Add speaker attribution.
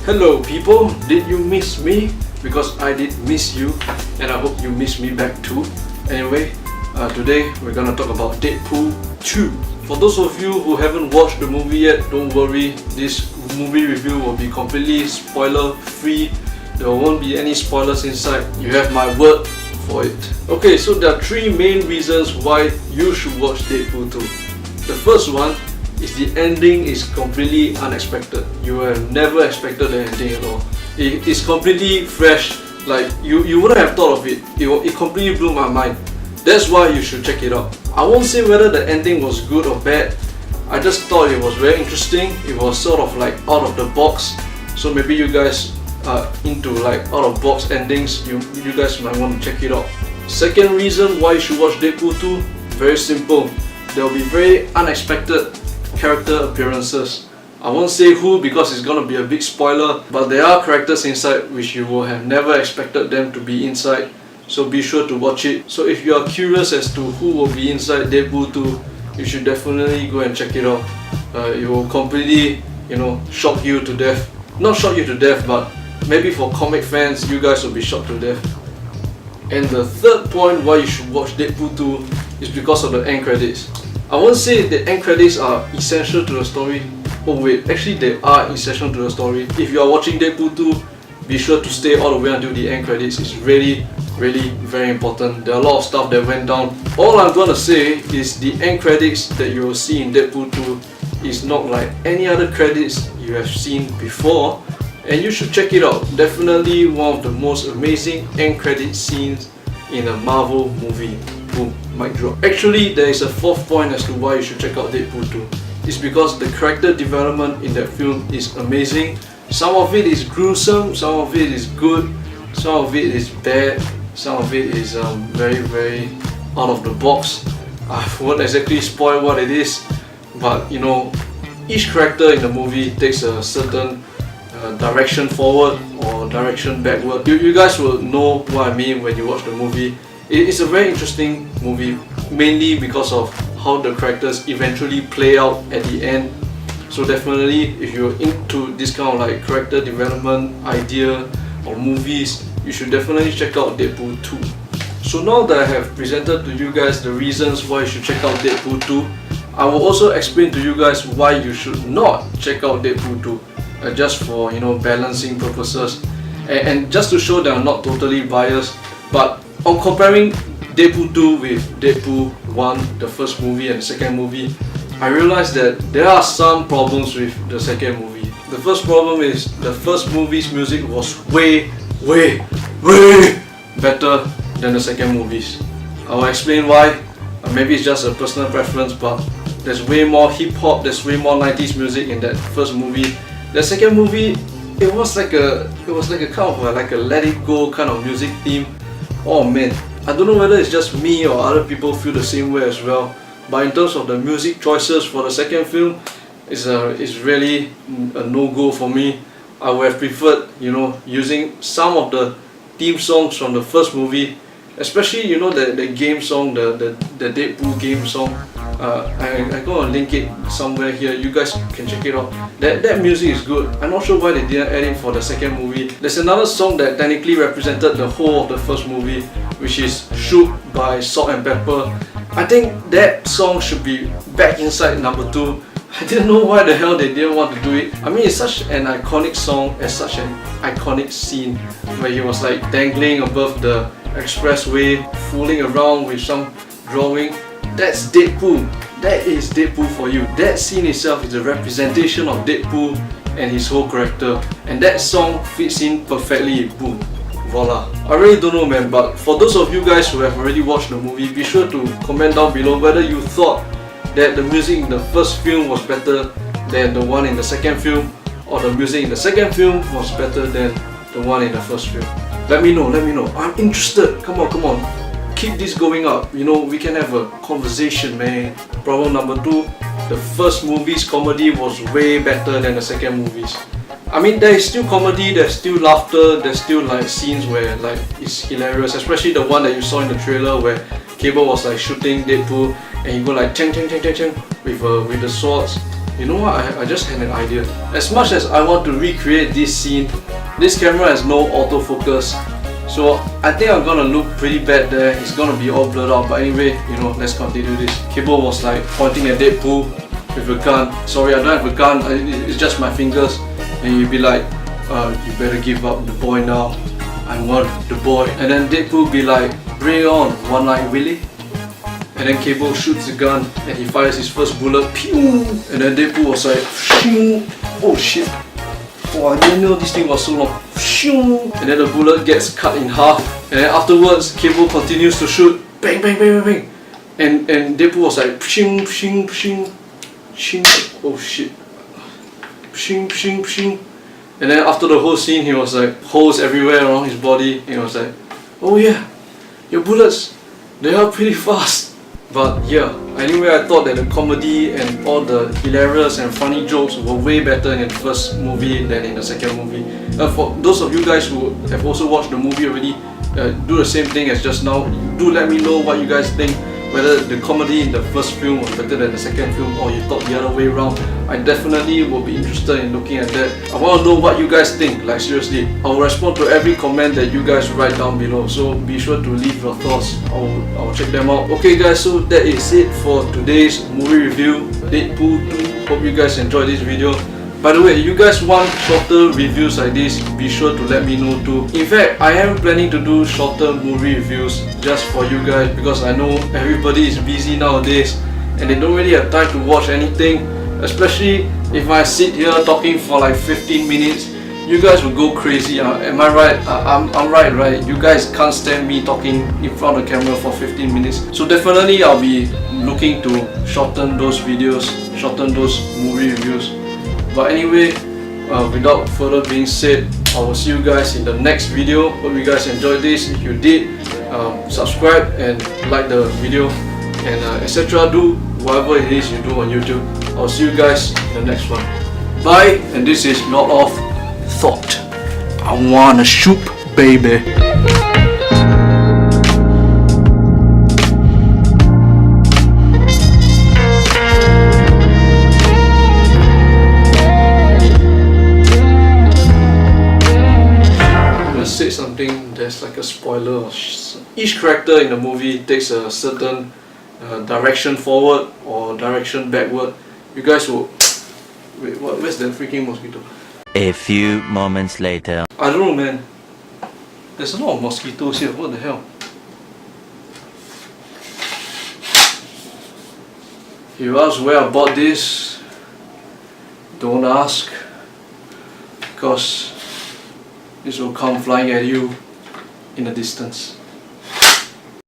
Speaker 1: Hello people, did you miss me? Because I did miss you, and I hope you miss me back too. Anyway, today we're gonna talk about Deadpool 2. For those of you who haven't watched the movie yet, don't worry, this movie review will be completely spoiler free. There won't be any spoilers inside, you have my word for it. Okay, so there are three main reasons why you should watch Deadpool 2. The first one is the ending is completely unexpected. You have never expected the ending at all. It is completely fresh, like you wouldn't have thought of it. It completely blew my mind. That's why you should check it out. I won't say whether the ending was good or bad. I just thought it was very interesting. It was sort of like out of the box. So maybe you guys are into like out of box endings. You guys might want to check it out. Second reason why you should watch Deadpool 2, very simple. There will be very unexpected character appearances. I won't say who because it's gonna be a big spoiler, but there are characters inside which you will have never expected them to be inside, so be sure to watch it. So if you are curious as to who will be inside Deadpool 2, you should definitely go and check it out. It will completely, shock you to death. Not shock you to death, but maybe for comic fans, you guys will be shocked to death. And the third point why you should watch Deadpool 2 is because of the end credits. I won't say the end credits are essential to the story. Oh wait, actually they are essential to the story. If you are watching Deadpool 2, be sure to stay all the way until the end credits. It's really very important. There are a lot of stuff that went down. All I'm gonna say is the end credits that you will see in Deadpool 2 is not like any other credits you have seen before, and you should check it out. Definitely one of the most amazing end credit scenes in a Marvel movie. Boom, mic drop. Actually, there is a fourth point as to why you should check out Deadpool 2. It's because the character development in that film is amazing. Some of it is gruesome, some of it is good, some of it is bad, some of it is very out of the box. I won't exactly spoil what it is, but each character in the movie takes a certain direction forward or direction backward. You guys will know what I mean when you watch the movie. It's a very interesting movie, mainly because of how the characters eventually play out at the end. So definitely, if you're into this kind of like character development idea or movies, you should definitely check out Deadpool 2. So now that I have presented to you guys the reasons why you should check out Deadpool 2, I will also explain to you guys why you should not check out Deadpool 2, just for balancing purposes, and just to show that I'm not totally biased. But on comparing Deadpool 2 with Deadpool 1, the first movie, and the second movie, I realized that there are some problems with the second movie. The first problem is the first movie's music was way better than the second movie's. I'll explain why. Maybe it's just a personal preference, but there's way more hip hop, there's way more 90s music in that first movie. The second movie, it was like a kind of like a let it go kind of music theme. Oh man, I don't know whether it's just me or other people feel the same way as well, but in terms of the music choices for the second film, it's really a no-go for me. I would have preferred, using some of the theme songs from the first movie, especially the game song, the Deadpool game song. I'm gonna link it somewhere here. You guys can check it out. That music is good. I'm not sure why they didn't add it for the second movie. There's another song that technically represented the whole of the first movie, which is Shook by Salt and Pepper. I think that song should be back inside number 2. I didn't know why the hell they didn't want to do it. I mean, it's such an iconic song, and such an iconic scene where he was like dangling above the expressway, fooling around with some drawing. That's Deadpool. That is Deadpool for you. That scene itself is a representation of Deadpool and his whole character, and that song fits in perfectly. Boom, voila. I really don't know, man, but for those of you guys who have already watched the movie, be sure to comment down below whether you thought that the music in the first film was better than the one in the second film, or the music in the second film was better than the one in the first film. Let me know. I'm interested. Come on. Keep this going up. We can have a conversation, man. Problem number 2, the first movie's comedy was way better than the second movie's. I mean, there is still comedy, there's still laughter, there's still like scenes where like it's hilarious, especially the one that you saw in the trailer where Cable was like shooting Deadpool and he go like chang with the swords. you know what, I just had an idea. As much as I want to recreate this scene, this camera has no autofocus, so I think I'm gonna look pretty bad there. It's gonna be all blurred out, but anyway, you know, let's continue this. Cable was like pointing at Deadpool with a gun. Sorry, I don't have a gun, it's just my fingers. And you'd be like, you better give up the boy now. I want the boy. And then Deadpool be like, bring it on, One Night Willie. And then Cable shoots the gun and he fires his first bullet. Pew! And then Deadpool was like, shing! Oh shit! Oh, I didn't know this thing was so long. Shing! And then the bullet gets cut in half. And then afterwards, Cable continues to shoot. Bang, bang, bang, bang, bang. And Deadpool was like, pshing, pshing, pshing, pshing. Oh shit. Pshing, pshing, pshing. And then after the whole scene, he was like, holes everywhere around his body. And he was like, oh yeah, your bullets, they are pretty fast. But yeah, anyway, I thought that the comedy and all the hilarious and funny jokes were way better in the first movie than in the second movie. For those of you guys who have also watched the movie already, do the same thing as just now. Do let me know what you guys think, whether the comedy in the first film was better than the second film, or you thought the other way around. I definitely will be interested in looking at that. I want to know what you guys think, like seriously. I will respond to every comment that you guys write down below, so be sure to leave your thoughts. I'll check them out. Okay guys, so that is it for today's movie review, Deadpool 2. Hope you guys enjoyed this video. By the way, if you guys want shorter reviews like this, be sure to let me know too. In fact, I am planning to do shorter movie reviews just for you guys, because I know everybody is busy nowadays and they don't really have time to watch anything. Especially if I sit here talking for like 15 minutes, you guys will go crazy. Am I right? I'm right? You guys can't stand me talking in front of the camera for 15 minutes. So definitely I'll be looking to shorten those videos, shorten those movie reviews. But anyway, without further being said, I will see you guys in the next video. Hope you guys enjoyed this. If you did, subscribe and like the video, and etc. Do whatever it is you do on YouTube. I'll see you guys in the next one. Bye, and this is Not Off Thought. I wanna shoot, baby. Say something that's like a spoiler. Each character in the movie takes a certain direction forward or direction backward. You guys will... Wait, where's the freaking mosquito?
Speaker 2: A few moments later.
Speaker 1: I don't know, man. There's a lot of mosquitoes here. What the hell? If you ask where I bought this, don't ask, because this will come flying at you in the distance.